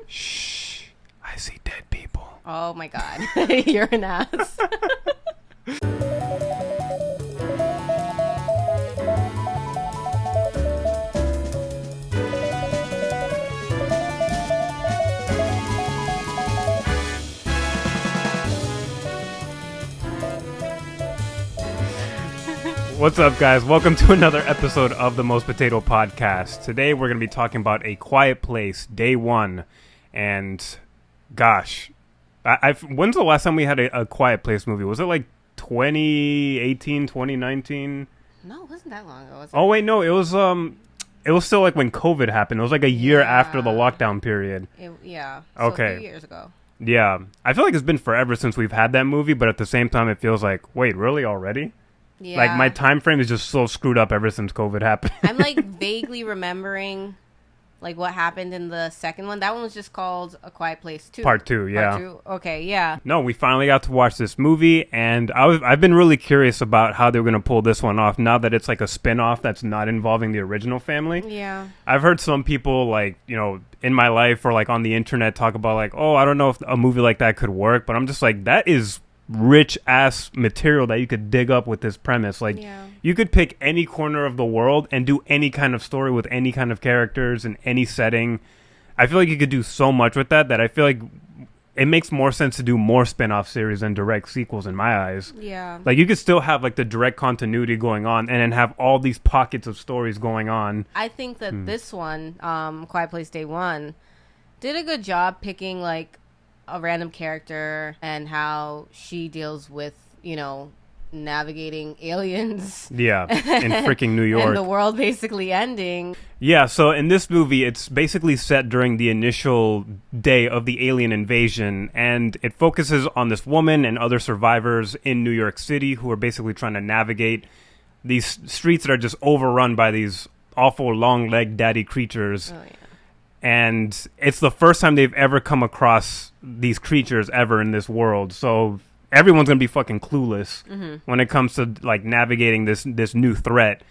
Shh. I see dead people. Oh my god. You're an ass. What's up, guys? Welcome to another episode of the Most Potato Podcast. Today we're going to be talking about A Quiet Place, Day 1. And, gosh, when's the last time we had a Quiet Place movie? Was it like 2018, 2019? No, it wasn't that long ago, was it? Oh, wait, no, it was still like when COVID happened. It was like a year after the lockdown period. So okay. A few years ago. Yeah. I feel like it's been forever since we've had that movie, but at the same time it feels like, wait, really already? Yeah. Like, my time frame is just so screwed up ever since COVID happened. I'm, like, vaguely remembering, like, what happened in the second one. That one was just called A Quiet Place 2. Part 2, yeah. Part 2. Okay, yeah. No, we finally got to watch this movie, and I've been really curious about how they're going to pull this one off, now that it's, like, a spin-off that's not involving the original family. Yeah. I've heard some people, like, you know, in my life or, like, on the internet talk about, like, oh, I don't know if a movie like that could work, but I'm just like, that is rich ass material that you could dig up with this premise. Like, you could pick any corner of the world and do any kind of story with any kind of characters in any setting. I feel like you could do so much with that I feel like it makes more sense to do more spin-off series than direct sequels in my eyes. Yeah. Like, you could still have, like, the direct continuity going on and then have all these pockets of stories going on. I think that this one, Quiet Place Day 1, did a good job picking, like, a random character and how she deals with, you know, navigating aliens. Yeah, in freaking New York. And the world basically ending. Yeah, so in this movie, it's basically set during the initial day of the alien invasion, and it focuses on this woman and other survivors in New York City who are basically trying to navigate these streets that are just overrun by these awful long-legged daddy creatures. Oh, yeah. And it's the first time they've ever come across these creatures ever in this world. So everyone's going to be fucking clueless when it comes to, like, navigating this new threat.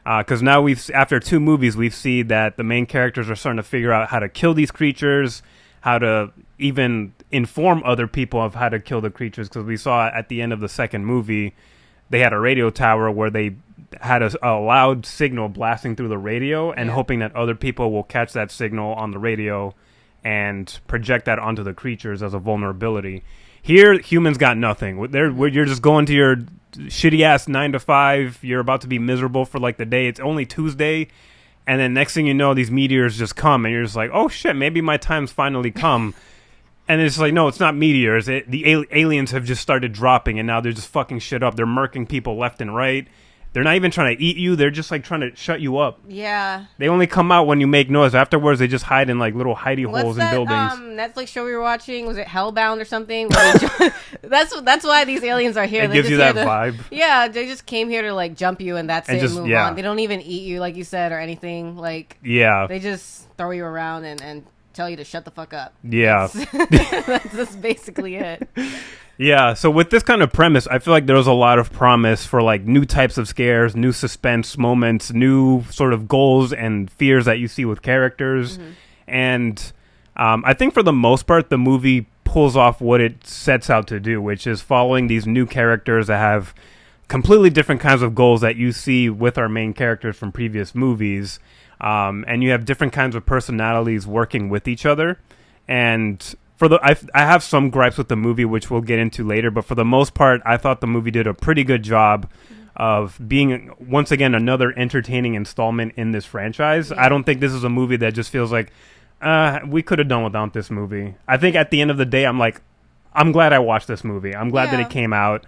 Because now after 2 movies, we've seen that the main characters are starting to figure out how to kill these creatures, how to even inform other people of how to kill the creatures. Because we saw at the end of the second movie, they had a radio tower where they had a loud signal blasting through the radio and hoping that other people will catch that signal on the radio and project that onto the creatures as a vulnerability. Here, humans got nothing. You're just going to your shitty-ass 9 to 5. You're about to be miserable for, like, the day. It's only Tuesday. And then next thing you know, these meteors just come. And you're just like, oh, shit, maybe my time's finally come. And it's like, no, it's not meteors. The aliens have just started dropping, and now they're just fucking shit up. They're murking people left and right. They're not even trying to eat you. They're just, like, trying to shut you up. Yeah. They only come out when you make noise. Afterwards, they just hide in, like, little hidey holes in buildings. Netflix show we were watching? Was it Hellbound or something? That's why these aliens are here. It gives you that vibe. Yeah, they just came here to, like, jump you and that's it. Just, move on. They don't even eat you, like you said, or anything. Like, they just throw you around and tell you to shut the fuck up. Yeah. That's basically it. Yeah, so with this kind of premise, I feel like there was a lot of promise for, like, new types of scares, new suspense moments, new sort of goals and fears that you see with characters. And I think for the most part, the movie pulls off what it sets out to do, which is following these new characters that have completely different kinds of goals that you see with our main characters from previous movies. And you have different kinds of personalities working with each other. And I have some gripes with the movie, which we'll get into later, but for the most part, I thought the movie did a pretty good job of being, once again, another entertaining installment in this franchise. I don't think this is a movie that just feels like, we could have done without this movie. I think at the end of the day, I'm like, I'm glad I watched this movie. I'm glad that it came out.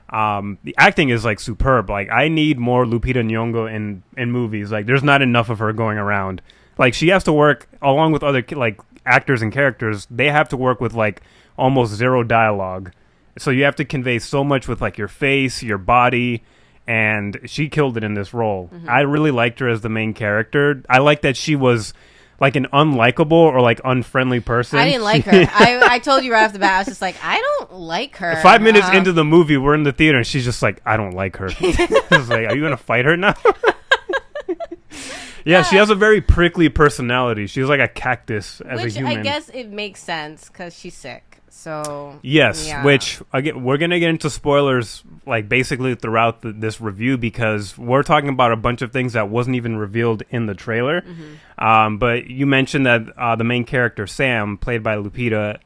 The acting is, like, superb. Like, I need more Lupita Nyong'o in movies. Like, there's not enough of her going around. Like, she has to work along with other, like, actors and characters. They have to work with, like, almost zero dialogue. So you have to convey so much with, like, your face, your body, and she killed it in this role. I really liked her as the main character. I like that she was, like, an unlikable or, like, unfriendly person. I didn't like her. I told you right off the bat, I was just like, I don't like her. 5 minutes into the movie, we're in the theater, and she's just like, I don't like her. I was like, are you going to fight her now? Yeah, she has a very prickly personality. She's like a cactus as a human. I guess it makes sense because she's sick. So yes, yeah. which again, we're gonna get into spoilers like basically throughout this review because we're talking about a bunch of things that wasn't even revealed in the trailer. But you mentioned that the main character Sam, played by Lupita,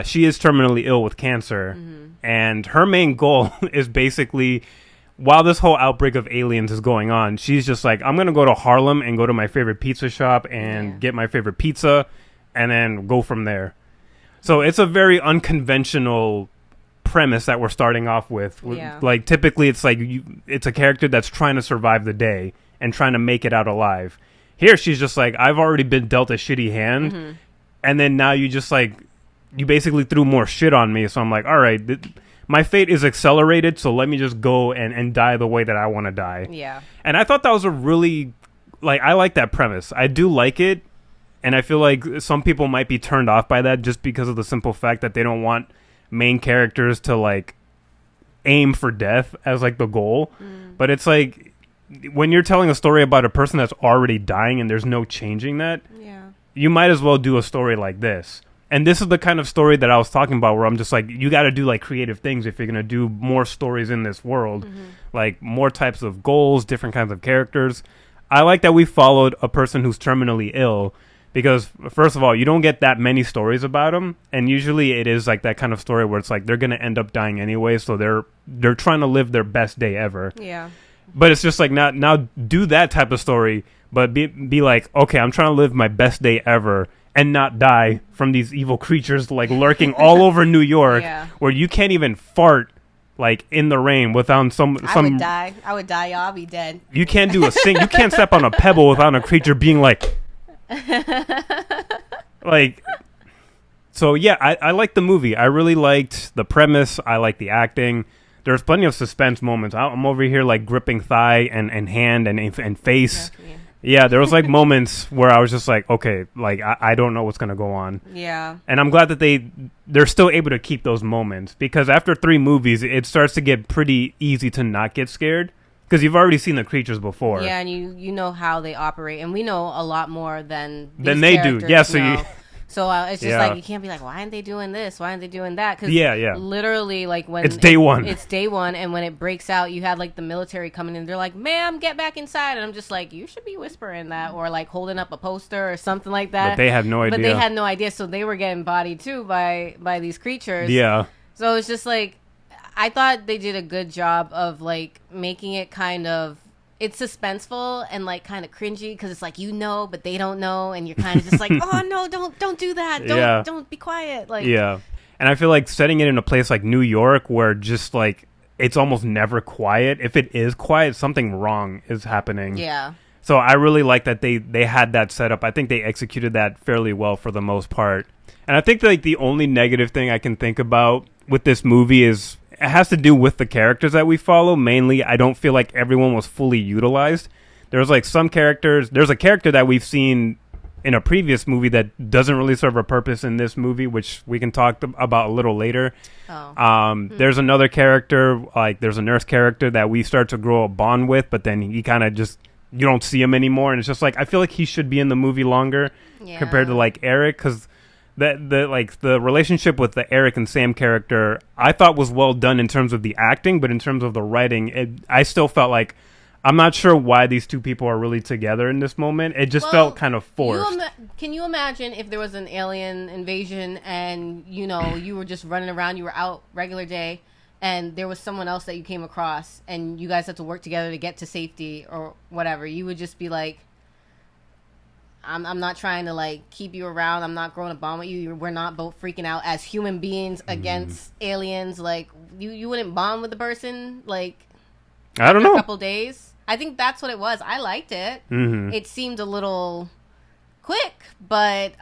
she is terminally ill with cancer, and her main goal is basically, while this whole outbreak of aliens is going on, she's just like, I'm gonna go to Harlem and go to my favorite pizza shop and get my favorite pizza, and then go from there. So it's a very unconventional premise that we're starting off with. Yeah. Like typically it's like it's a character that's trying to survive the day and trying to make it out alive. Here she's just like, I've already been dealt a shitty hand, and then now you just like, you basically threw more shit on me. So I'm like, all right, my fate is accelerated, so let me just go and die the way that I want to die. Yeah. And I thought that was a really, like, I like that premise. I do like it. And I feel like some people might be turned off by that just because of the simple fact that they don't want main characters to, like, aim for death as, like, the goal. But it's like, when you're telling a story about a person that's already dying and there's no changing that, you might as well do a story like this. And this is the kind of story that I was talking about where I'm just like, you got to do, like, creative things if you're going to do more stories in this world. Like, more types of goals, different kinds of characters. I like that we followed a person who's terminally ill. Because, first of all, you don't get that many stories about them, and usually it is like that kind of story where it's like they're going to end up dying anyway, so they're trying to live their best day ever. Yeah. But it's just like, now do that type of story, but be like, okay, I'm trying to live my best day ever and not die from these evil creatures like lurking all over New York, where you can't even fart like in the rain without some. I would die. Y'all. I'll be dead. You can't do you can't step on a pebble without a creature being like. Like, so yeah, I liked the movie. I really liked the premise. I liked the acting. There's plenty of suspense moments. I'm over here like gripping thigh and hand and face. Yeah, there was like moments where I was just like, okay, like I don't know what's gonna go on. Yeah. And I'm glad that they're still able to keep those moments, because after 3 movies, it starts to get pretty easy to not get scared. Because you've already seen the creatures before. Yeah, and you know how they operate. And we know a lot more than they do. Yeah, so it's just like, you can't be like, why aren't they doing this? Why aren't they doing that? Because literally, like, when it's day one. It's day one, and when it breaks out, you had, like, the military coming in. They're like, ma'am, get back inside. And I'm just like, you should be whispering that, or, like, holding up a poster or something like that. But they had no idea. So they were getting bodied, too, by these creatures. Yeah. So it's just like, I thought they did a good job of, like, making it kind of, it's suspenseful and, like, kind of cringy, because it's like, you know, but they don't know, and you're kind of just like, oh no, don't do that, don't be quiet, like. Yeah. And I feel like setting it in a place like New York, where just like it's almost never quiet. If it is quiet, something wrong is happening. Yeah. So I really like that they had that set up. I think they executed that fairly well for the most part. And I think like the only negative thing I can think about with this movie is it has to do with the characters that we follow. Mainly, I don't feel like everyone was fully utilized. There's like some characters. There's a character that we've seen in a previous movie that doesn't really serve a purpose in this movie, which we can talk about a little later. There's another character, like there's a nurse character that we start to grow a bond with, but then he kind of just, you don't see him anymore. And it's just like, I feel like he should be in the movie longer compared to like Eric, because the relationship with the Eric and Sam character I thought was well done in terms of the acting, but in terms of the writing, I still felt like I'm not sure why these two people are really together in this moment. It just felt kind of forced. Can you imagine if there was an alien invasion and, you know, you were just running around, you were out regular day, and there was someone else that you came across, and you guys had to work together to get to safety or whatever? You would just be like, I'm not trying to, like, keep you around. I'm not growing a bond with you. We're not both freaking out as human beings against aliens. Like, you wouldn't bond with the person, like, I don't know, a couple days. I think that's what it was. I liked it. It seemed a little quick, but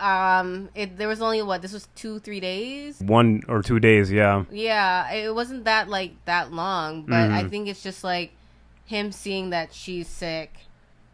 there was only, this was 2-3 days? 1 or 2 days, yeah. Yeah, it wasn't that long, but I think it's just, like, him seeing that she's sick,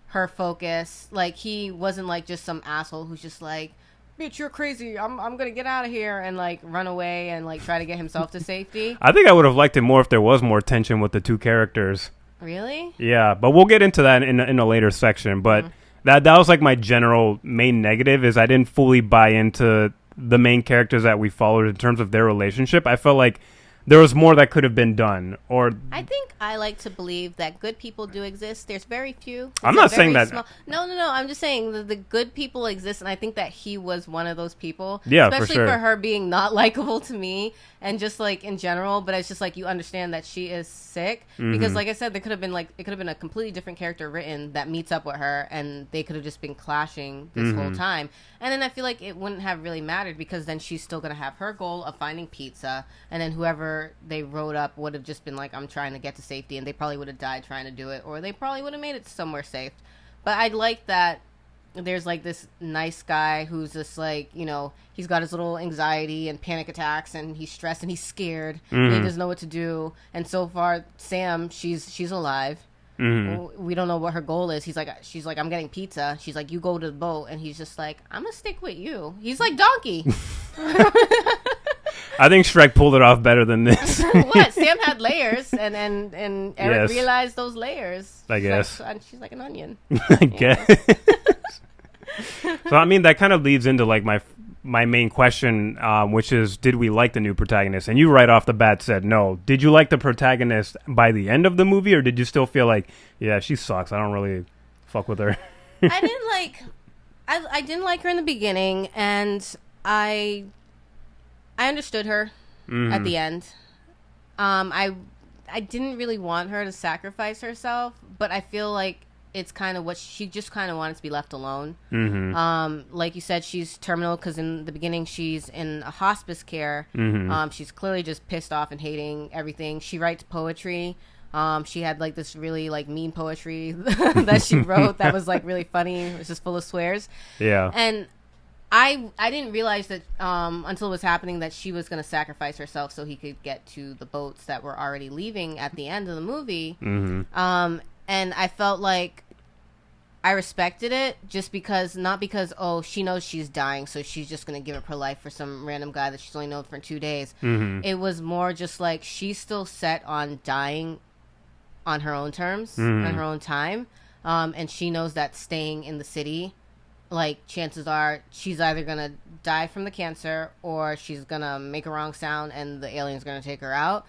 her focus. Like, he wasn't, like, just some asshole who's just like, bitch, you're crazy. I'm gonna get out of here, and, like, run away and, like, try to get himself to safety. I think I would have liked it more if there was more tension with the two characters. Really? Yeah, but we'll get into that in a later section. But That was like my general main negative is I didn't fully buy into the main characters that we followed in terms of their relationship. I felt like there was more that could have been done. Or I think I like to believe that good people do exist. There's very few. I'm not saying that. No. I'm just saying that the good people exist, and I think that he was one of those people. Yeah, especially for sure. for her being not likable to me, and just like in general. But it's just like you understand that she is sick because, like I said, there could have been it could have been a completely different character written that meets up with her, and they could have just been clashing this whole time. And then I feel like it wouldn't have really mattered because then she's still gonna have her goal of finding pizza, and then whoever they wrote up would have just been like, I'm trying to get to safety, and they probably would have died trying to do it, or they probably would have made it somewhere safe. But I like that there's like this nice guy who's just like, you know, he's got his little anxiety and panic attacks, and he's stressed and he's scared and he doesn't know what to do. And so far, Sam, she's alive. We don't know what her goal is. She's like, I'm getting pizza. She's like, you go to the boat, and he's just like, I'm gonna stick with you. He's like Donkey. I think Shrek pulled it off better than this. What? Sam had layers, and Eric realized those layers. I guess. And she's like an onion. I guess. So I mean, that kind of leads into like my main question, which is, did we like the new protagonist? And you right off the bat said no. Did you like the protagonist by the end of the movie, or did you still feel like, yeah, she sucks, I don't really fuck with her? I didn't like her in the beginning, and I understood her at the end. I didn't really want her to sacrifice herself, but I feel like it's kind of what she just kind of wanted to be left alone. Like you said, she's terminal because in the beginning she's in a hospice care. She's clearly just pissed off and hating everything. She writes poetry. She had like this really like mean poetry that she wrote that was like really funny. It was just full of swears. Yeah. And I didn't realize that until it was happening that she was going to sacrifice herself so he could get to the boats that were already leaving at the end of the movie. And I felt like I respected it just because, not because, oh, she knows she's dying, so she's just going to give up her life for some random guy that she's only known for 2 days. It was more just like she's still set on dying on her own terms, on her own time. And she knows that staying in the city, like, chances are she's either going to die from the cancer or she's going to make a wrong sound and the alien's going to take her out.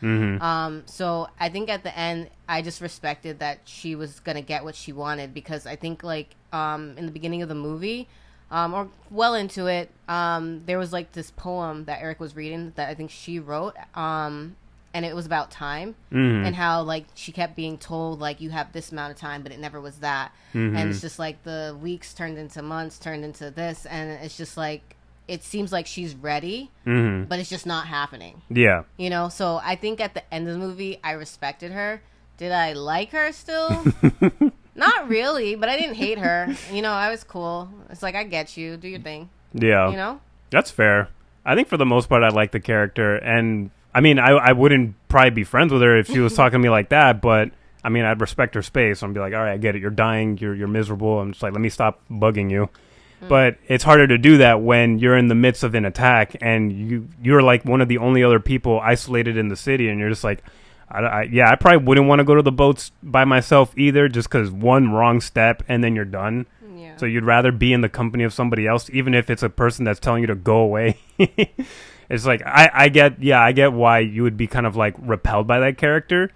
So I think at the end, I just respected that she was going to get what she wanted because I think, like, in the beginning of the movie, or well into it, there was, like, this poem that Eric was reading that I think she wrote, and it was about time and how, like, she kept being told, like, you have this amount of time, but it never was that. And it's just, like, the weeks turned into months, turned into this, and it's just, like, it seems like she's ready, but it's just not happening. Yeah. You know? So I think at the end of the movie, I respected her. Did I like her still? Not really, but I didn't hate her. You know, I was cool. It's like, I get you. Do your thing. Yeah. You know? That's fair. I think for the most part, I like the character, and I mean, I wouldn't probably be friends with her if she was talking to me like that, but I mean, I'd respect her space. I'd be like, all right, I get it. You're dying. You're miserable. I'm just like, let me stop bugging you. But it's harder to do that when you're in the midst of an attack and you're like one of the only other people isolated in the city, and you're just like, I probably wouldn't want to go to the boats by myself either, just because one wrong step and then you're done. Yeah. So you'd rather be in the company of somebody else, even if it's a person that's telling you to go away. It's like, I get why you would be kind of like repelled by that character.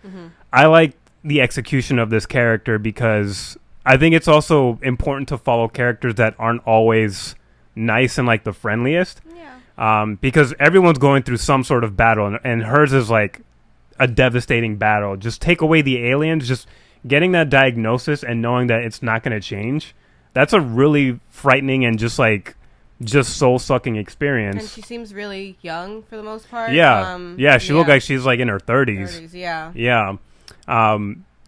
I like the execution of this character because I think it's also important to follow characters that aren't always nice and like the friendliest. Yeah. Because everyone's going through some sort of battle, and hers is like a devastating battle. Just take away the aliens, just getting that diagnosis and knowing that it's not going to change. That's a really frightening and just soul-sucking experience. And she seems really young for the most part. Yeah. She looked like she's like in her 30s. Yeah.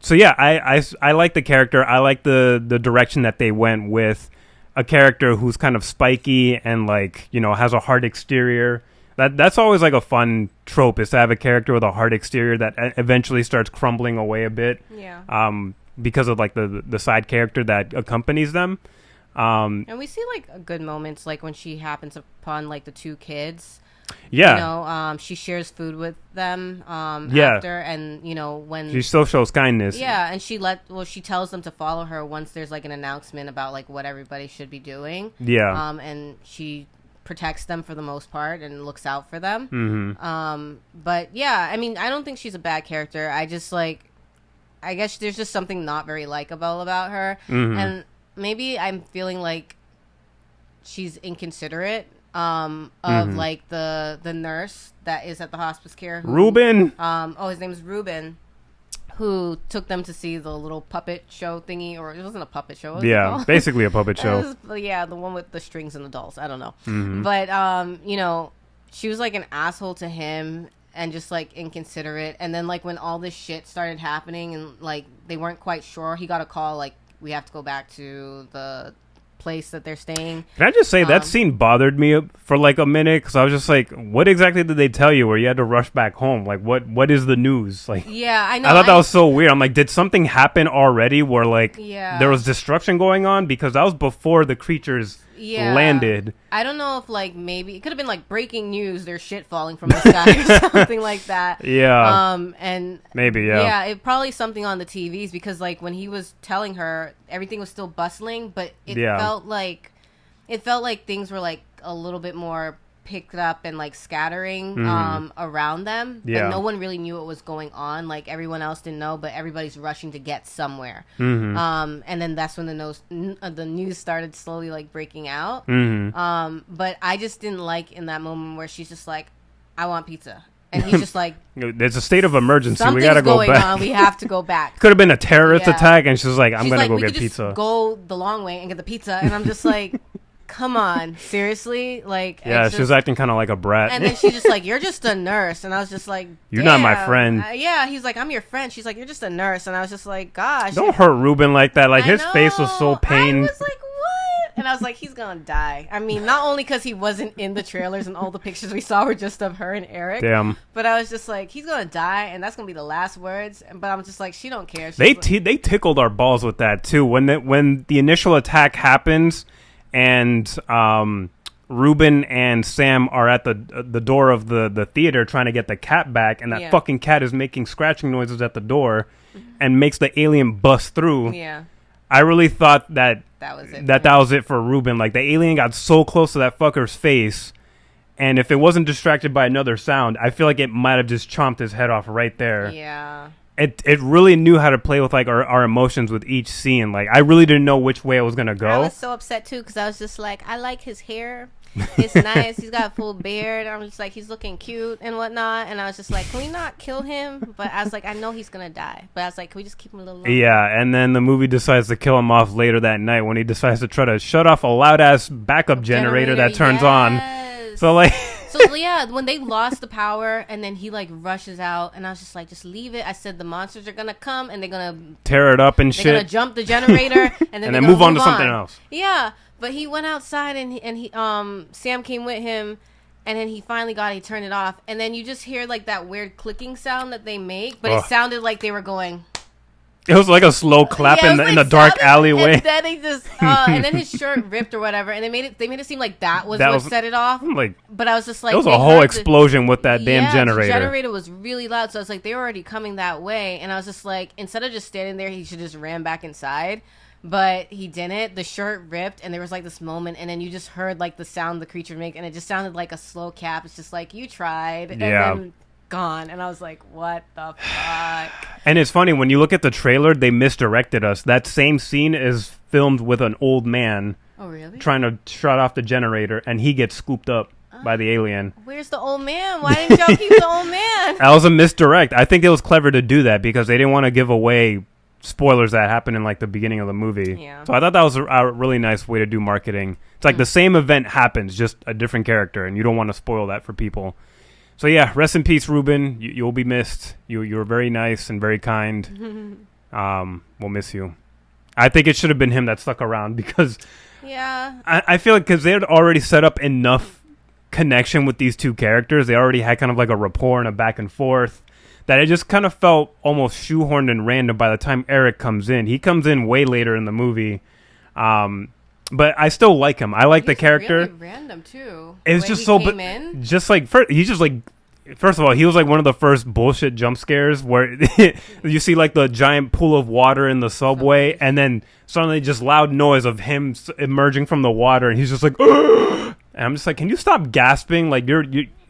So yeah, I like the character. I like the direction that they went with a character who's kind of spiky and like, you know, has a hard exterior. That's always like a fun trope, is to have a character with a hard exterior that eventually starts crumbling away a bit. Yeah. Because of like the side character that accompanies them. And we see like good moments, like when she happens upon like the two kids. Yeah. You know, she shares food with them after, and you know when she still shows kindness. Yeah, and she tells them to follow her once there's like an announcement about like what everybody should be doing. Yeah. And she protects them for the most part and looks out for them. But yeah, I mean, I don't think she's a bad character. I just like, I guess there's just something not very likable about her, and maybe I'm feeling like she's inconsiderate of like the nurse that is at the hospice care. Ruben. His name is Ruben, who took them to see the little puppet show thingy, or it wasn't a puppet show. Yeah, basically a puppet show. Yeah, the one with the strings and the dolls. I don't know, but you know, she was like an asshole to him. And just like inconsiderate, and then like when all this shit started happening, and like they weren't quite sure, he got a call like we have to go back to the place that they're staying. Can I just say that scene bothered me for like a minute because I was just like, what exactly did they tell you where you had to rush back home? Like what is the news? Like, yeah, I know. I thought that was so weird. I'm like, did something happen already where like there was destruction going on? Because that was before the creatures landed. I don't know if like maybe it could have been like breaking news, there's shit falling from the sky or something like that. Yeah. And maybe it probably something on the TVs, because like when he was telling her, everything was still bustling, but it felt like things were like a little bit more picked up and like scattering around them, but no one really knew what was going on. Like everyone else didn't know, but everybody's rushing to get somewhere. And then that's when the news started slowly like breaking out. But I just didn't like in that moment where she's just like, I want pizza, and he's just like, there's a state of emergency, we gotta go back on. We have to go back. Could have been a terrorist attack, and she's like, I'm gonna go get pizza. Just go the long way and get the pizza. And I'm just like, come on, seriously? Like, yeah, she was acting kind of like a brat. And then she's just like, you're just a nurse. And I was just like, you're not my friend. Yeah, he's like, I'm your friend. She's like, you're just a nurse. And I was just like, gosh, don't hurt Ruben like that. Like, his face was so pain. I was like, what? And I was like, he's gonna die. I mean, not only because he wasn't in the trailers and all the pictures we saw were just of her and Eric. Damn. But I was just like, he's gonna die, and that's gonna be the last words. But I'm just like, she don't care. They tickled our balls with that too. When the initial attack happens, and Ruben and Sam are at the door of the theater trying to get the cat back, and that fucking cat is making scratching noises at the door and makes the alien bust through. Yeah. I really thought that was it. That was it for Ruben. Like, the alien got so close to that fucker's face, and if it wasn't distracted by another sound, I feel like it might have just chomped his head off right there. Yeah. It really knew how to play with like our emotions with each scene. Like, I really didn't know which way it was gonna go. I was so upset too, because I was just like, I like his hair. It's nice. He's got a full beard. I'm just like, he's looking cute and whatnot. And I was just like, can we not kill him? But I was like, I know he's gonna die. But I was like, can we just keep him a little longer? Yeah, and then the movie decides to kill him off later that night when he decides to try to shut off a loud ass backup generator that turns on. So like. So yeah, when they lost the power and then he like rushes out, and I was just like, just leave it. I said the monsters are gonna come and they're gonna tear it up and shit. They're gonna jump the generator and then move on to something else. Yeah, but he went outside and he Sam came with him, and then he finally he turned it off, and then you just hear like that weird clicking sound that they make, but it sounded like they were going. It was like a slow clap in the dark alleyway. And then they just, and then his shirt ripped or whatever, and they made it seem like that was what set it off. Like, but I was just like, it was a whole explosion with that damn generator. The generator was really loud, so I was like, they were already coming that way, and I was just like, instead of just standing there, he should just ran back inside. But he didn't. The shirt ripped, and there was like this moment, and then you just heard like the sound the creature make, and it just sounded like a slow cap. It's just like, you tried, and then gone. And I was like, what the fuck? And it's funny, when you look at the trailer, they misdirected us. That same scene is filmed with an old man trying to shut off the generator, and he gets scooped up by the alien. Where's the old man? Why didn't y'all keep the old man? That was a misdirect. I think it was clever to do that because they didn't want to give away spoilers that happened in like the beginning of the movie. Yeah. So I thought that was a really nice way to do marketing. It's like the same event happens, just a different character, and you don't want to spoil that for people. So yeah, rest in peace, Ruben. You'll be missed. You were very nice and very kind. We'll miss you. I think it should have been him that stuck around because I feel like because they had already set up enough connection with these two characters. They already had kind of like a rapport and a back and forth that it just kind of felt almost shoehorned and random by the time Eric comes in. He comes in way later in the movie. but I still like him. I like the character. Really random too. It was just so, but just like he just like. First of all, he was like one of the first bullshit jump scares where you see like the giant pool of water in the subway, and then suddenly just loud noise of him emerging from the water, and he's just like, and I'm just like, can you stop gasping? Like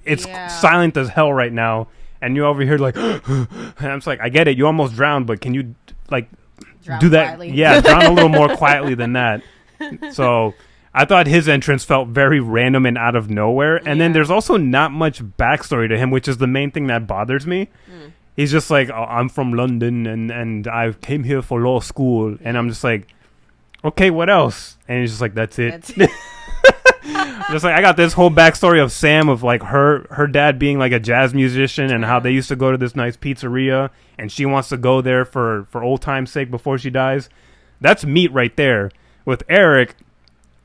it's silent as hell right now, and you're over here like, and I'm just like, I get it, you almost drowned, but can you like do that? Quietly. Yeah, drown a little more quietly than that. So. I thought his entrance felt very random and out of nowhere. And then there's also not much backstory to him, which is the main thing that bothers me. He's just like, oh, I'm from London and I came here for law school. And I'm just like, okay, what else? And he's just like, that's it. Just like, I got this whole backstory of Sam, of like her dad being like a jazz musician and how they used to go to this nice pizzeria and she wants to go there for old time's sake before she dies. That's meat right there. With Eric,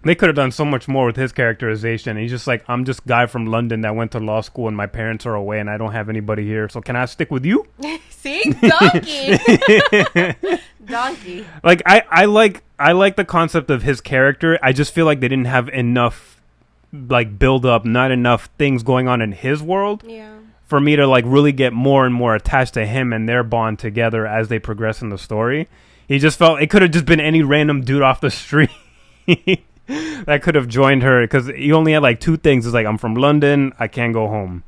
they could have done so much more with his characterization. He's just like, I'm just a guy from London that went to law school and my parents are away and I don't have anybody here. So can I stick with you? See? Donkey. Donkey. Like, I like the concept of his character. I just feel like they didn't have enough, like, build up, not enough things going on in his world. Yeah. For me to, like, really get more and more attached to him and their bond together as they progress in the story. He just felt, it could have just been any random dude off the street. That could have joined her, because he only had like two things. It's like, I'm from London, I can't go home.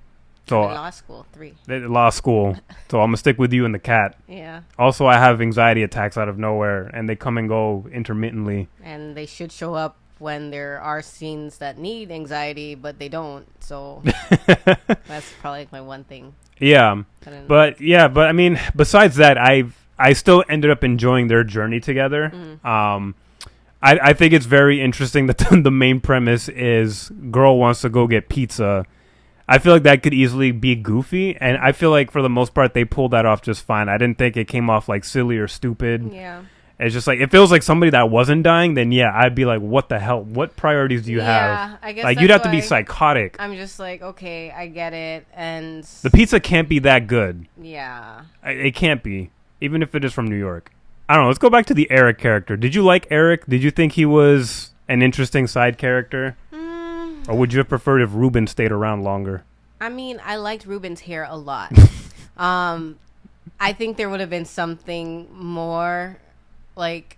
So law school, 3. Law school. So I'm gonna stick with you and the cat. Yeah. Also, I have anxiety attacks out of nowhere, and they come and go intermittently. And they should show up when there are scenes that need anxiety, but they don't. So that's probably like my one thing. Yeah, but I mean, besides that, I still ended up enjoying their journey together. I think it's very interesting that the main premise is girl wants to go get pizza. I feel like that could easily be goofy, and I feel like for the most part they pulled that off just fine. I didn't think it came off like silly or stupid. Yeah. It's just like, if it was like somebody that wasn't dying, then yeah, I'd be like, what the hell? What priorities do you have? I guess like, you'd have to be psychotic. I'm just like, okay, I get it, and the pizza can't be that good. Yeah. It can't be, even if it is from New York. I don't know. Let's go back to the Eric character. Did you like Eric? Did you think he was an interesting side character? Or would you have preferred if Ruben stayed around longer? I mean, I liked Ruben's hair a lot. I think there would have been something more, like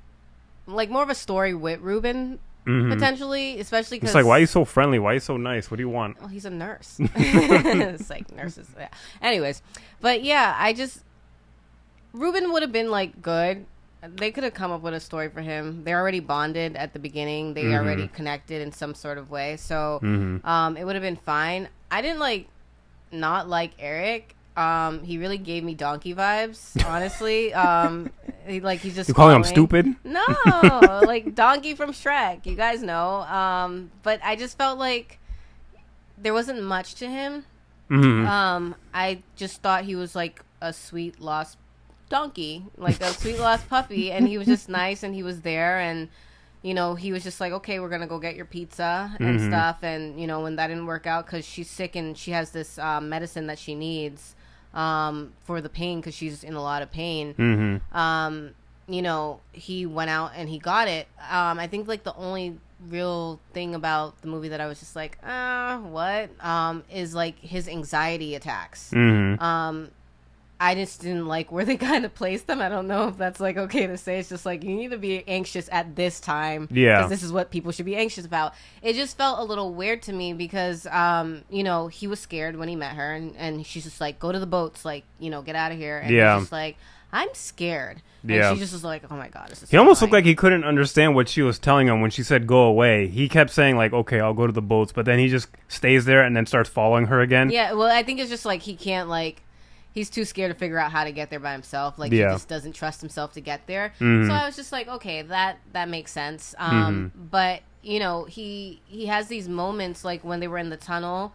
more of a story with Ruben, potentially, especially because... It's like, why are you so friendly? Why are you so nice? What do you want? Oh, he's a nurse. It's like nurses. Yeah. Anyways, but yeah, Ruben would have been, like, good. They could have come up with a story for him. They're already bonded at the beginning. They already connected in some sort of way. So it would have been fine. I didn't not like Eric. He really gave me donkey vibes, honestly. He's just... You calling him stupid? No, like Donkey from Shrek. You guys know. But I just felt like there wasn't much to him. I just thought he was like a sweet lost donkey, like a sweet lost puppy, and he was just nice, and he was there, and he was just like, okay, we're gonna go get your pizza and stuff, and when that didn't work out because she's sick and she has this medicine that she needs for the pain because she's in a lot of pain. He went out and he got it. I think like the only real thing about the movie that I was just like, what is like his anxiety attacks. I just didn't like where they kind of placed them. I don't know if that's like okay to say. It's just like, you need to be anxious at this time. Yeah. Because this is what people should be anxious about. It just felt a little weird to me because, he was scared when he met her and she's just like, go to the boats, like, get out of here. And he's just like, I'm scared. And she just was like, oh my God. This is he almost looked like he couldn't understand what she was telling him when she said go away. He kept saying like, okay, I'll go to the boats. But then he just stays there and then starts following her again. Yeah, well, I think it's just like he can't like... He's too scared to figure out how to get there by himself. Like, he just doesn't trust himself to get there. So I was just like, okay, that makes sense. But, he has these moments, like, when they were in the tunnel,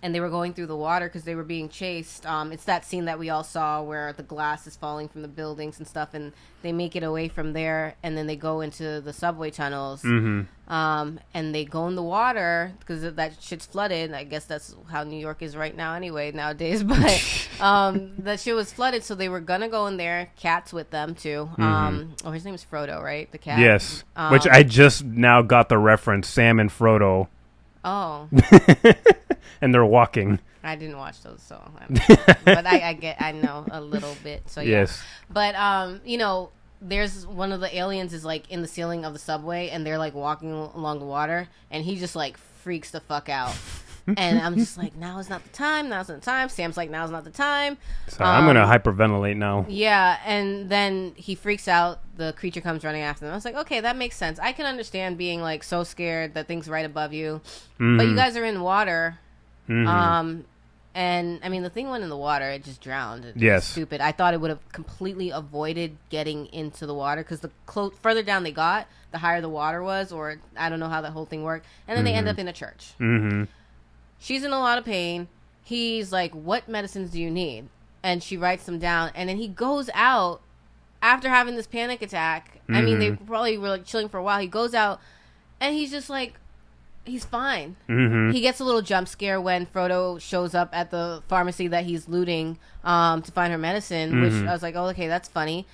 and they were going through the water because they were being chased. It's that scene that we all saw where the glass is falling from the buildings and stuff, and they make it away from there, and then they go into the subway tunnels, and they go in the water because that shit's flooded. I guess that's how New York is right now anyway, nowadays, but that shit was flooded, so they were gonna go in there. Cat's with them, too. His name is Frodo, right? The cat? Yes, which I just now got the reference, Sam and Frodo. Oh. And they're walking. I didn't watch those, so but I know a little bit. So yeah. Yes. But there's one of the aliens is like in the ceiling of the subway, and they're like walking along the water, and he just like freaks the fuck out. And I'm just like, now is not the time. Now's not the time. Sam's like, now's not the time. So I'm gonna hyperventilate now. Yeah, and then he freaks out. The creature comes running after them. I was like, okay, that makes sense. I can understand being like so scared that thing's right above you, but you guys are in water. And I mean, the thing went in the water. It just drowned. It was stupid. I thought it would have completely avoided getting into the water because the further down they got, the higher the water was, or I don't know how that whole thing worked. And then they end up in a church. She's in a lot of pain. He's like, what medicines do you need? And she writes them down. And then he goes out after having this panic attack. I mean, they probably were like chilling for a while. He goes out and he's just like, he's fine. He gets a little jump scare when Frodo shows up at the pharmacy that he's looting to find her medicine, which I was like, oh, okay, that's funny.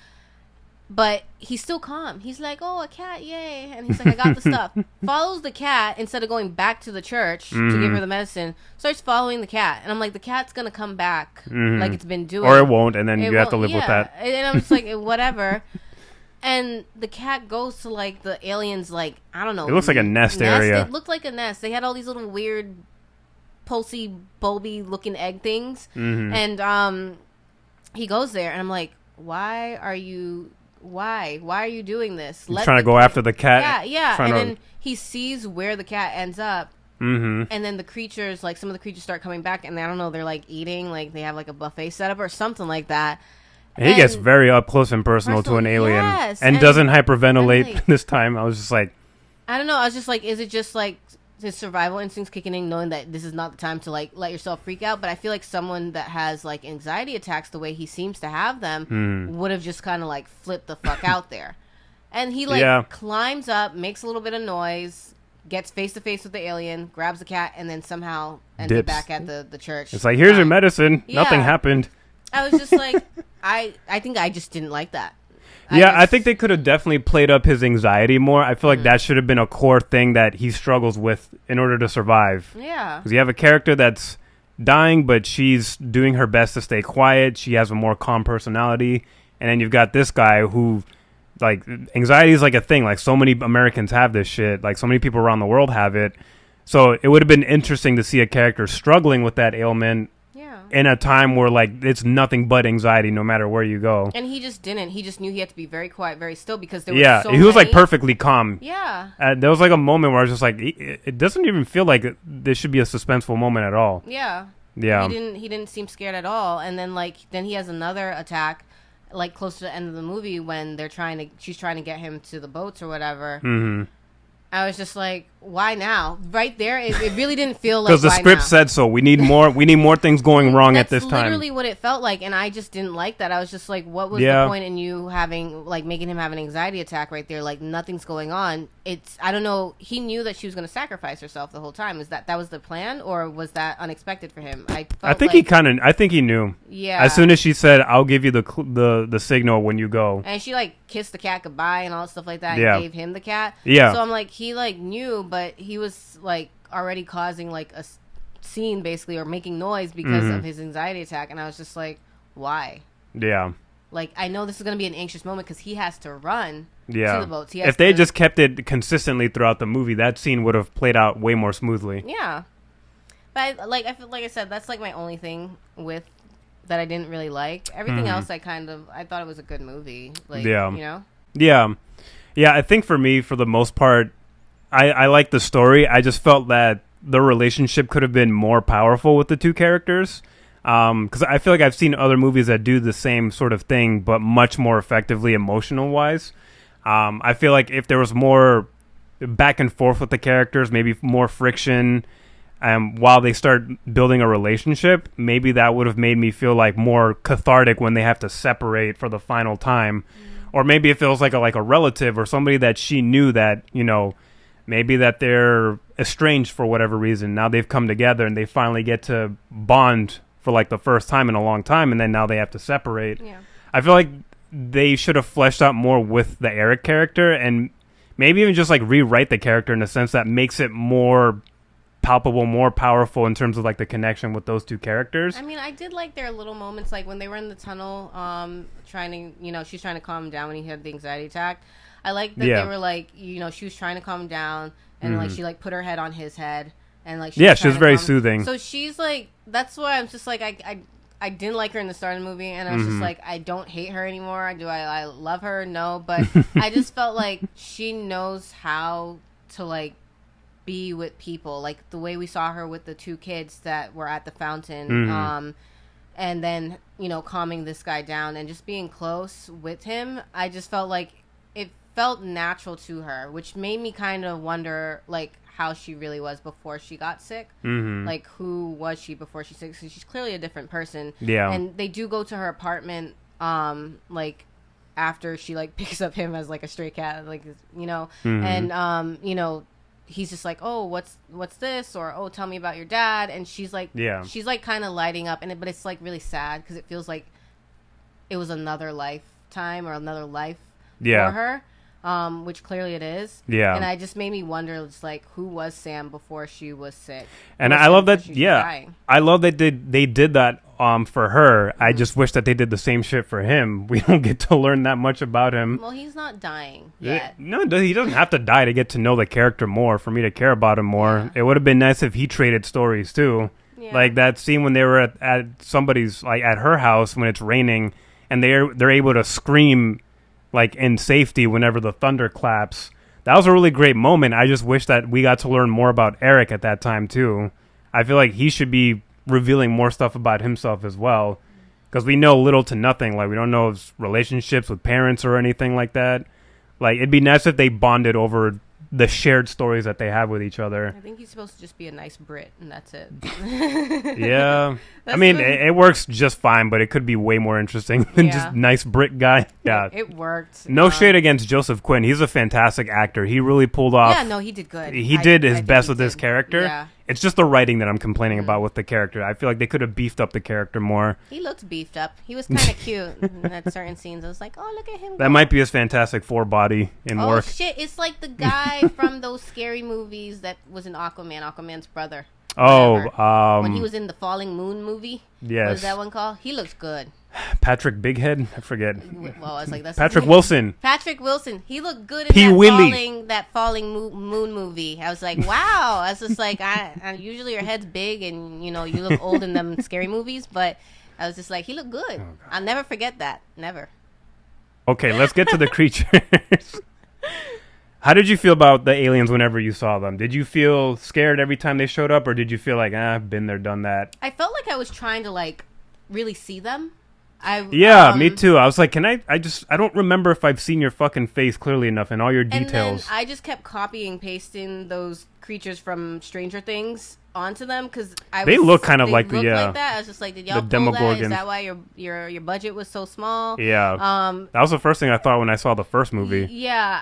But he's still calm. He's like, oh, a cat, yay. And he's like, I got the stuff. Follows the cat instead of going back to the church to give her the medicine. Starts following the cat. And I'm like, the cat's going to come back like it's been doing. Or it won't, and then you have to live with that. And I'm just like, whatever. And the cat goes to, like, the aliens, like, I don't know. It looks like a nest area. It looked like a nest. They had all these little weird, pulsy, bulby-looking egg things. And he goes there, and I'm like, why are you doing this? He's trying to go after the cat. Yeah. And then he sees where the cat ends up. And then the creatures, like, some of the creatures start coming back, and I don't know, they're, like, eating. Like, they have, like, a buffet set up or something like that. And he gets very up close and personal to an alien, and doesn't hyperventilate like, this time. I was just like, I don't know. I was just like, is it just like his survival instincts kicking in, knowing that this is not the time to like let yourself freak out? But I feel like someone that has like anxiety attacks, the way he seems to have them, would have just kind of like flipped the fuck out there. And he like climbs up, makes a little bit of noise, gets face to face with the alien, grabs the cat, and then somehow ends up back at the church. It's like, here's your medicine. Yeah. Nothing happened. I was just like, I think I just didn't like that. I think they could have definitely played up his anxiety more. I feel like that should have been a core thing that he struggles with in order to survive. Yeah. Because you have a character that's dying, but she's doing her best to stay quiet. She has a more calm personality. And then you've got this guy who, like, anxiety is like a thing. Like, so many Americans have this shit. Like, so many people around the world have it. So it would have been interesting to see a character struggling with that ailment in a time where, like, it's nothing but anxiety no matter where you go. And he just didn't. He just knew he had to be very quiet, very still, because there were so he was, like, perfectly calm. Yeah. There was, like, a moment where I was just like, it doesn't even feel like this should be a suspenseful moment at all. Yeah. Yeah. He didn't seem scared at all. And then, like, he has another attack, like, close to the end of the movie when she's trying to get him to the boats or whatever. I was just like, why now? Right there, it really didn't feel like, because the script said so. We need more things going wrong at this time. That's literally what it felt like, and I just didn't like that. I was just like, what was the point in you having, like, making him have an anxiety attack right there? Like, nothing's going on. I don't know. He knew that she was going to sacrifice herself the whole time. Is that was the plan, or was that unexpected for him? I think he knew. Yeah. As soon as she said, "I'll give you the signal when you go," and she like kissed the cat goodbye and all that stuff like that, and gave him the cat. Yeah. So I'm like, he like knew, but he was like already causing like a scene basically, or making noise because of his anxiety attack, and I was just like, why? Yeah. Like, I know this is going to be an anxious moment because he has to run to the boats. If they just kept it consistently throughout the movie, that scene would have played out way more smoothly. Yeah. But I feel like I said, that's like my only thing with that I didn't really like. Everything else I thought it was a good movie. Like, you know? Yeah. Yeah, I think for me, for the most part, I like the story. I just felt that the relationship could have been more powerful with the two characters. Because I feel like I've seen other movies that do the same sort of thing, but much more effectively emotional-wise. I feel like if there was more back and forth with the characters, maybe more friction, while they start building a relationship, maybe that would have made me feel like more cathartic when they have to separate for the final time. Or maybe it feels like a relative or somebody that she knew that, maybe that they're estranged for whatever reason. Now they've come together and they finally get to bond for like the first time in a long time, and then now they have to separate. Yeah. I feel like they should have fleshed out more with the Eric character, and maybe even just like rewrite the character in a sense that makes it more palpable, more powerful in terms of like the connection with those two characters. I mean, I did like their little moments, like when they were in the tunnel, trying to, she's trying to calm him down when he had the anxiety attack. I like that they were like, she was trying to calm him down, and like she like put her head on his head, and like she was very soothing. So she's like, that's why I'm just like, I didn't like her in the start of the movie, and I was just like, I don't hate her anymore. Do I love her? No, but I just felt like she knows how to like be with people, like the way we saw her with the two kids that were at the fountain, and then calming this guy down and just being close with him. I just felt like it felt natural to her, which made me kind of wonder like how she really was before she got sick. Like who was she before she's sick? So she's clearly a different person. And they do go to her apartment like after she like picks up him as like a stray cat, like and he's just like, oh, what's this? Or, oh, tell me about your dad. And she's like, she's like kind of lighting up, but it's like really sad because it feels like it was another lifetime or another life for her, which clearly it is. And I just made me wonder, just like, who was Sam before she was sick? And I love that. I love that they did that for her. I just wish that they did the same shit for him. We don't get to learn that much about him. Well, he's not dying yet. No, he doesn't have to die to get to know the character more, for me to care about him more. It would have been nice if he traded stories too. Like that scene when they were at somebody's, like at her house when it's raining, and they're able to scream like in safety whenever the thunder claps. That was a really great moment. I just wish that we got to learn more about Eric at that time too. I feel like he should be revealing more stuff about himself as well, because we know little to nothing. Like we don't know his relationships with parents or anything like that. Like it'd be nice if they bonded over the shared stories that they have with each other. I think he's supposed to just be a nice Brit, and that's it. I mean, it works just fine, but it could be way more interesting than just nice Brit guy. It worked. No shade against Joseph Quinn. He's a fantastic actor. He really pulled off. Yeah, no, he did good. He did his best with this character. Yeah. It's just the writing that I'm complaining about with the character. I feel like they could have beefed up the character more. He looked beefed up. He was kind of cute at certain scenes. I was like, oh, look at him. That might be his Fantastic Four body in work. Oh, shit. It's like the guy from those scary movies that was in Aquaman's brother. Oh, when he was in the Falling Moon movie. Yes. What is that one called? He looks good. Patrick Bighead? I forget. Well, I was like, that's Patrick Wilson. Patrick Wilson. He looked good in that Falling Moon movie. I was like, wow. I was just like, I usually your head's big and, you look old in them scary movies, but I was just like, he looked good. I'll never forget that. Never. Okay, let's get to the creatures. How did you feel about the aliens whenever you saw them? Did you feel scared every time they showed up, or did you feel like, I've been there, done that? I felt like I was trying to, like, really see them. Me too. I was like, I don't remember if I've seen your fucking face clearly enough and all your details. And then I just kept copying, pasting those creatures from Stranger Things onto them because they look kind of like like that. I was just like, did y'all pull that? Is that why your budget was so small? Yeah. That was the first thing I thought when I saw the first movie. Yeah,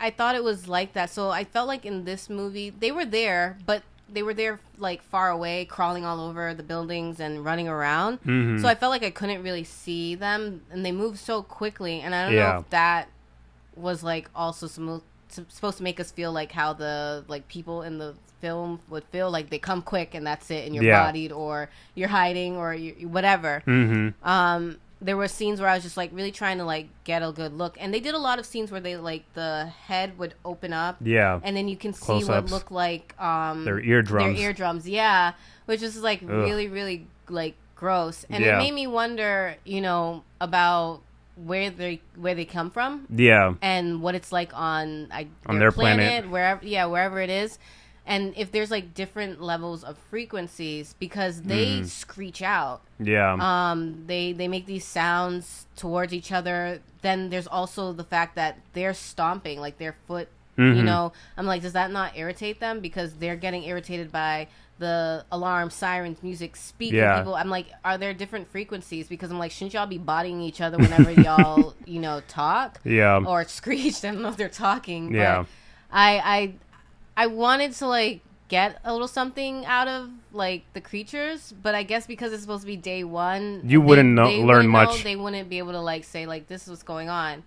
I thought it was like that. So I felt like in this movie they were there, but they were there like far away, crawling all over the buildings and running around. So I felt like I couldn't really see them, and they moved so quickly. And I don't know if that was like also supposed to make us feel like how the like people in the film would feel, like they come quick and that's it, and you're bodied or you're hiding or whatever. There were scenes where I was just like really trying to like get a good look, and they did a lot of scenes where they like the head would open up, and then you can see close-ups. What looked like their eardrums, which is like really, really like gross, and it made me wonder, about where they come from, and what it's like on their planet, wherever it is. And if there's like different levels of frequencies, because they screech out. They make these sounds towards each other. Then there's also the fact that they're stomping, like their foot You know, I'm like, does that not irritate them because they're getting irritated by the alarm, sirens, music, speaking people? I'm like, are there different frequencies? Because I'm like, shouldn't y'all be bodying each other whenever y'all, you know, talk? Or screech? I don't know if they're talking. But I wanted to like get a little something out of like the creatures, but I guess because it's supposed to be day one, you wouldn't learn much. They wouldn't be able to like say like this is what's going on.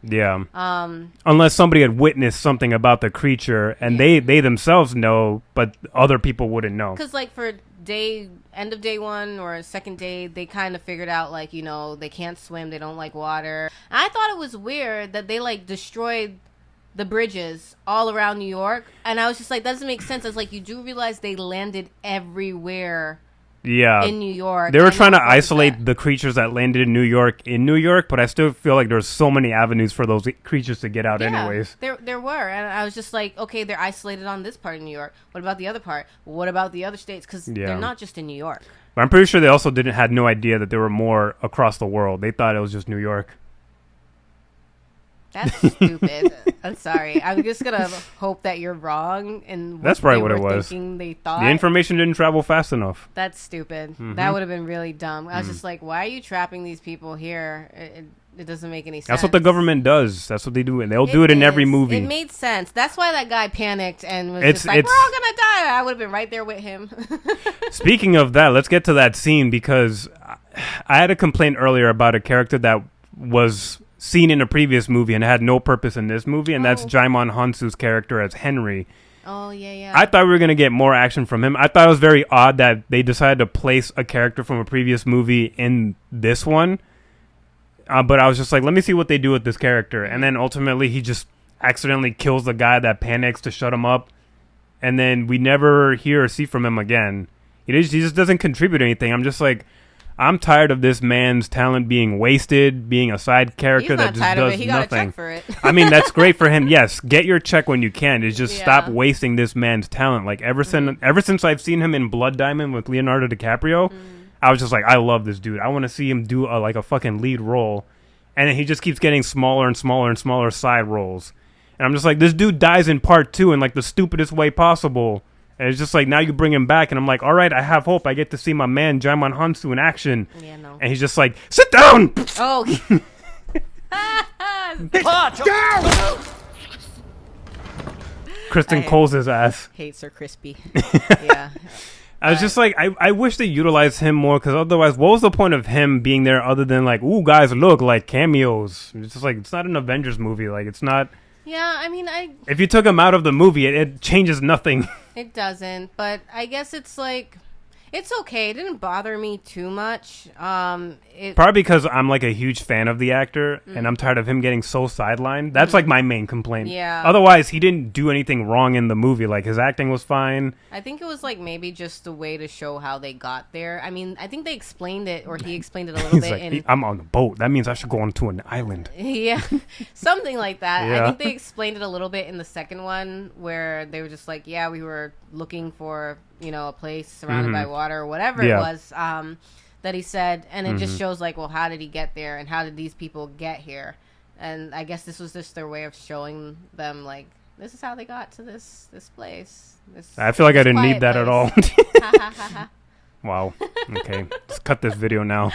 Unless somebody had witnessed something about the creature and they themselves know, but other people wouldn't know. Because like for end of day one or second day, they kind of figured out like, you know, they can't swim, they don't like water. And I thought it was weird that they like destroyed the bridges all around New York, and I was just like, that doesn't make sense. I was like, you do realize they landed everywhere in New York. They were trying to isolate the creatures that landed in New York, but I still feel like there's so many avenues for those creatures to get out anyways. There were, and I was just like, okay, they're isolated on this part of New York. What about the other part? What about the other states? Because they're not just in New York. But I'm pretty sure they also had no idea that there were more across the world. They thought it was just New York. That's stupid. I'm sorry. I'm just gonna hope that you're wrong. And that's probably what it was. They thought the information didn't travel fast enough. That's stupid. That would have been really dumb. I was just like, why are you trapping these people here? It doesn't make any sense. That's what the government does. That's what they do, and they'll do it in every movie. It made sense. That's why that guy panicked and was just like, "We're all gonna die." I would have been right there with him. Speaking of that, let's get to that scene because I had a complaint earlier about a character that was seen in a previous movie and had no purpose in this movie, and that's Jaimon Hansu's character as Henry. Oh, yeah. I thought we were going to get more action from him. I thought it was very odd that they decided to place a character from a previous movie in this one. But I was just like, let me see what they do with this character. And then ultimately he just accidentally kills the guy that panics to shut him up. And then we never hear or see from him again. He just doesn't contribute anything. I'm just like, I'm tired of this man's talent being wasted, being a side character that just does nothing. He got a check for it. I mean, that's great for him. Yes, get your check when you can. It's just stop wasting this man's talent. Like ever since I've seen him in Blood Diamond with Leonardo DiCaprio, I was just like, I love this dude. I want to see him do a fucking lead role, and then he just keeps getting smaller and smaller and smaller side roles. And I'm just like, this dude dies in part 2 in like the stupidest way possible. And it's just like, now you bring him back, and I'm like, all right, I have hope. I get to see my man, Jaimon Hansu, in action. Yeah, no. And he's just like, sit down! Oh. down! Kristen Cole's his ass. Hates are crispy. Yeah. I was just like, I wish they utilized him more, because otherwise, what was the point of him being there other than like, ooh, guys, look, like cameos? It's just like, it's not an Avengers movie. Like, it's not... Yeah, I mean, if you took him out of the movie, it changes nothing. It doesn't, but I guess it's like, it's okay. It didn't bother me too much. Probably because I'm like a huge fan of the actor, and I'm tired of him getting so sidelined. That's like my main complaint. Yeah. Otherwise, he didn't do anything wrong in the movie. Like, his acting was fine. I think it was like maybe just a way to show how they got there. I mean, I think they explained it, or he explained it a little bit. Like, I'm on the boat. That means I should go onto an island. Yeah, something like that. Yeah. I think they explained it a little bit in the second one, where they were just like, yeah, we were looking for, you know, a place surrounded by water or whatever it was that he said, and it just shows like, well, how did he get there and how did these people get here? And I guess this was just their way of showing them like, this is how they got to this place. I feel like I didn't need that at all. Wow. Okay, let's cut this video now.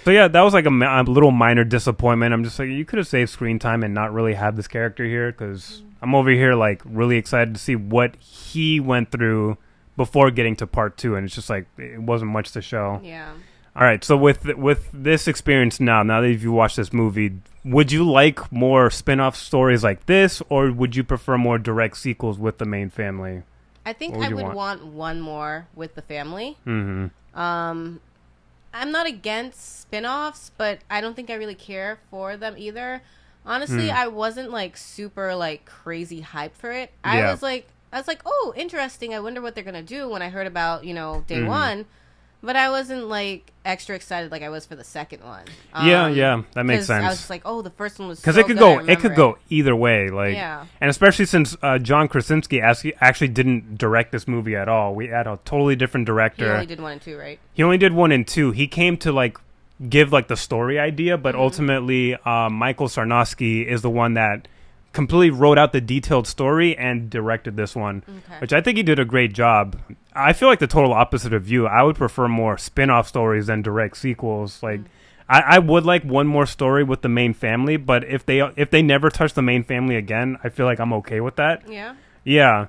So yeah, that was like a little minor disappointment. I'm just like, you could have saved screen time and not really have this character here, because I'm over here like really excited to see what he went through before getting to part 2, and it's just like, it wasn't much to show. Yeah. All right, so with this experience now that you've watched this movie, would you like more spin-off stories like this, or would you prefer more direct sequels with the main family? I think I would want one more with the family. Mm-hmm. I'm not against spin-offs, but I don't think I really care for them either. Honestly, I wasn't like super like crazy hyped for it. I was like, oh, interesting. I wonder what they're gonna do when I heard about, you know, day one. But I wasn't like extra excited like I was for the second one. Yeah, that makes sense. I was just like, oh, the first one was because so it could go either way. Like, and especially since John Krasinski actually didn't direct this movie at all. We had a totally different director. He only did 1 and 2, right? He only did 1 and 2. He came to like give like the story idea, but ultimately Michael Sarnowski is the one that completely wrote out the detailed story and directed this one, which I think he did a great job. I feel like the total opposite of you. I would prefer more spin-off stories than direct sequels. Like, I would like one more story with the main family, but if they never touch the main family again, I feel like I'm okay with that. Yeah. Yeah.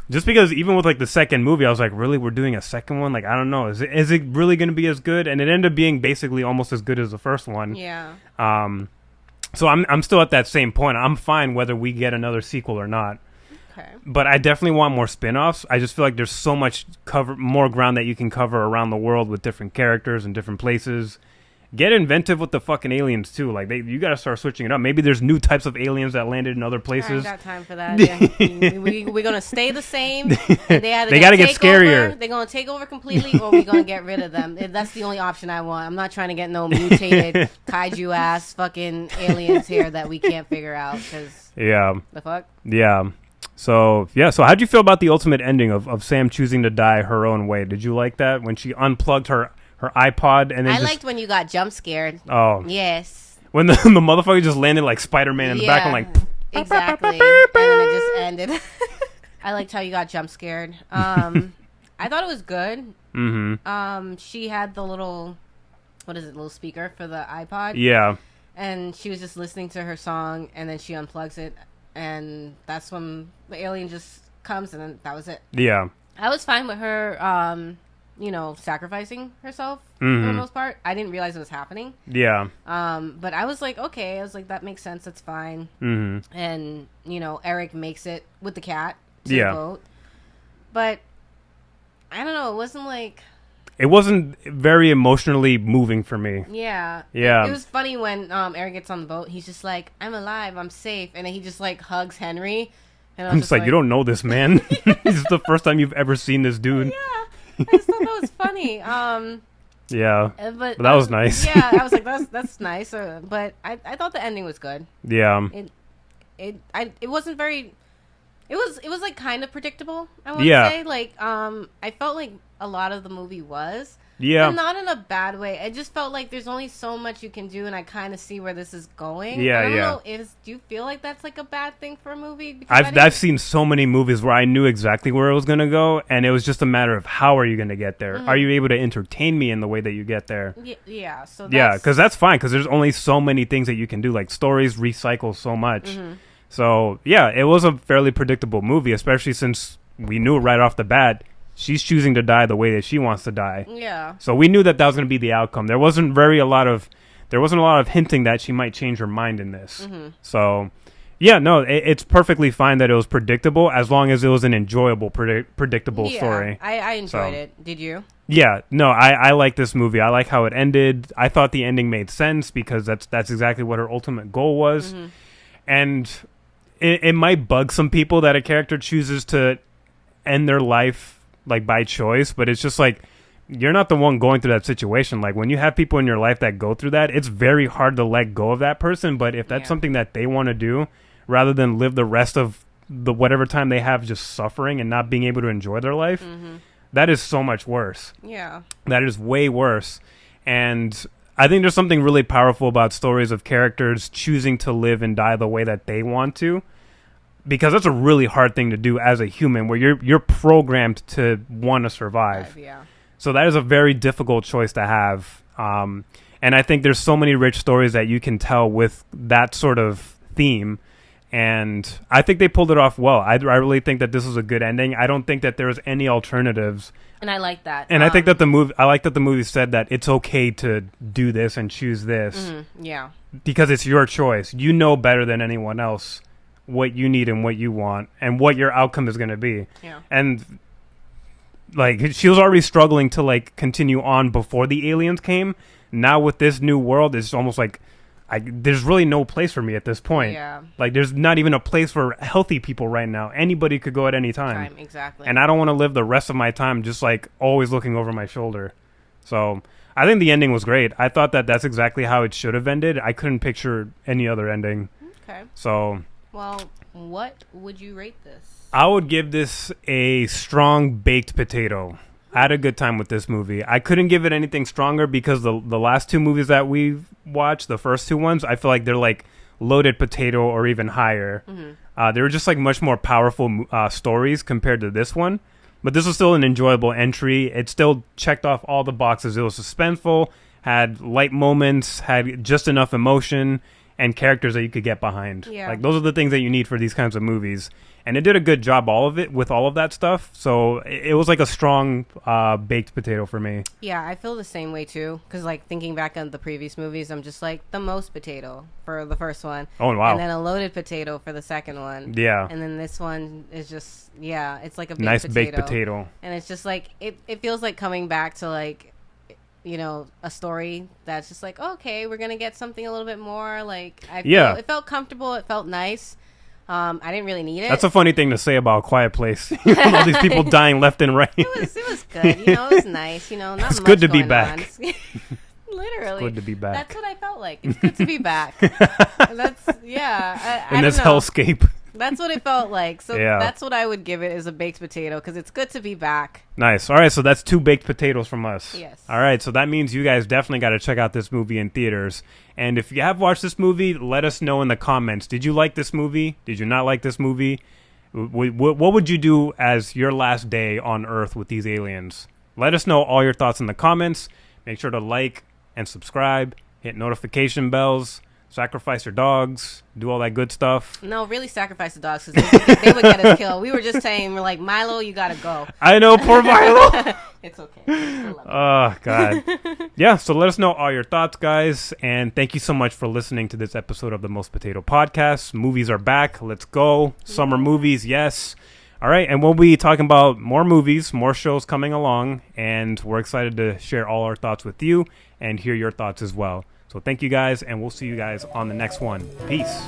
Just because even with like the second movie, I was like, really, we're doing a second one? Like, I don't know. Is it really going to be as good? And it ended up being basically almost as good as the first one. Yeah. So I'm still at that same point. I'm fine whether we get another sequel or not. Okay. But I definitely want more spin-offs. I just feel like there's so much more ground that you can cover around the world with different characters and different places. Get inventive with the fucking aliens too. Like you got to start switching it up. Maybe there's new types of aliens that landed in other places. I ain't got time for that. Yeah. We're gonna stay the same. And they got to get scarier. They're gonna take over completely, or we're gonna get rid of them. That's the only option I want. I'm not trying to get no mutated kaiju ass fucking aliens here that we can't figure out. Cause the fuck. Yeah. So how'd you feel about the ultimate ending of Sam choosing to die her own way? Did you like that when she unplugged her iPod and then I liked when you got jump scared. Oh yes, when the motherfucker just landed like Spider-Man in the back. I'm like, exactly, and then it just ended. I liked how you got jump scared. I thought it was good. Mm-hmm. She had the little speaker for the iPod. Yeah, and she was just listening to her song, and then she unplugs it, and that's when the alien just comes, and then that was it. Yeah, I was fine with her. Sacrificing herself for the most part. I didn't realize it was happening. Yeah. But I was like, okay. I was like, that makes sense. That's fine. Mm-hmm. And, Eric makes it with the cat to the boat. But, I don't know. It wasn't like... It wasn't very emotionally moving for me. Yeah. Yeah. It was funny when Eric gets on the boat. He's just like, I'm alive. I'm safe. And then he just, like, hugs Henry. And I'm just like, you don't know this man. This is the first time you've ever seen this dude. Yeah. I just thought that was funny. Yeah, but that was nice. Yeah, I was like, that's nice. But I thought the ending was good. Yeah. It wasn't very. It was like kind of predictable. I want to say like I felt like a lot of the movie was. Yeah. But not in a bad way. I just felt like there's only so much you can do, and I kind of see where this is going. Yeah, I don't know. Do you feel like that's like a bad thing for a movie? Because I've seen so many movies where I knew exactly where it was going to go, and it was just a matter of how are you going to get there? Mm-hmm. Are you able to entertain me in the way that you get there? Yeah. So because that's fine, because there's only so many things that you can do. Like, stories recycle so much. Mm-hmm. So, yeah, it was a fairly predictable movie, especially since we knew right off the bat she's choosing to die the way that she wants to die. Yeah. So we knew that was going to be the outcome. There wasn't a lot of hinting that she might change her mind in this. Mm-hmm. So, yeah, no, it's perfectly fine that it was predictable as long as it was an enjoyable, predictable story. I enjoyed it. Did you? Yeah, no, I like this movie. I like how it ended. I thought the ending made sense because that's exactly what her ultimate goal was. Mm-hmm. And it might bug some people that a character chooses to end their life like by choice, but it's just like you're not the one going through that situation. Like when you have people in your life that go through that, it's very hard to let go of that person. But if that's something that they want to do, rather than live the rest of the whatever time they have just suffering and not being able to enjoy their life, that is so much worse. Yeah, that is way worse. And I think there's something really powerful about stories of characters choosing to live and die the way that they want to. Because that's a really hard thing to do as a human, where you're programmed to want to survive. Yeah. So that is a very difficult choice to have. And I think there's so many rich stories that you can tell with that sort of theme. And I think they pulled it off well. I really think that this is a good ending. I don't think that there's any alternatives. And I like that. And I think that I like that the movie said that it's okay to do this and choose this. Mm-hmm. Yeah. Because it's your choice. You know better than anyone else what you need and what you want and what your outcome is going to be. Yeah. And like she was already struggling to like continue on before the aliens came. Now with this new world, it's almost like there's really no place for me at this point. Yeah. Like there's not even a place for healthy people right now. Anybody could go at any time. Exactly. And I don't want to live the rest of my time just like always looking over my shoulder. So I think the ending was great. I thought that that's exactly how it should have ended. I couldn't picture any other ending. Okay. So... Well, what would you rate this? I would give this a strong baked potato. I had a good time with this movie. I couldn't give it anything stronger because the last two movies that we've watched, the first two ones, I feel like they're like loaded potato or even higher. They were just like much more powerful stories compared to this one. But this was still an enjoyable entry. It still checked off all the boxes. It was suspenseful, had light moments, had just enough emotion, and characters that you could get behind. Yeah. Like, those are the things that you need for these kinds of movies. And it did a good job with all of that stuff. So it was like a strong baked potato for me. Yeah, I feel the same way too. Because like thinking back on the previous movies, I'm just like the most potato for the first one. Oh, wow. And then a loaded potato for the second one. Yeah. And then this one is just, it's like a nice baked potato. And it's just like, it feels like coming back to like, a story that's just like, okay, we're going to get something a little bit more. Like, it felt comfortable. It felt nice. I didn't really need it. That's a funny thing to say about A Quiet Place. All these people dying left and right. It was good. It was nice. Not it's much good to be going back. Literally. It's good to be back. That's what I felt like. It's good to be back. That's, in this hellscape. That's what it felt like. So Yeah. that's what I would give it, as a baked potato, because it's good to be back. Nice. All right, so that's 2 baked potatoes from us. Yes. All right, so that means you guys definitely got to check out this movie in theaters. And if you have watched this movie, let us know in the comments. Did you like this movie? Did you not like this movie? What would you do as your last day on Earth with these aliens? Let us know all your thoughts in the comments. Make sure to like and subscribe. Hit notification bells. Sacrifice your dogs, do all that good stuff. No, really sacrifice the dogs, because they would get us killed. We were just saying, we're like, Milo, you gotta go. I know, poor Milo. It's okay. Oh, God. Yeah, so let us know all your thoughts, guys. And thank you so much for listening to this episode of the Most Potato Podcast. Movies are back. Let's go. Summer movies, yes. All right, and we'll be talking about more movies, more shows coming along. And we're excited to share all our thoughts with you and hear your thoughts as well. So thank you guys, and we'll see you guys on the next one. Peace.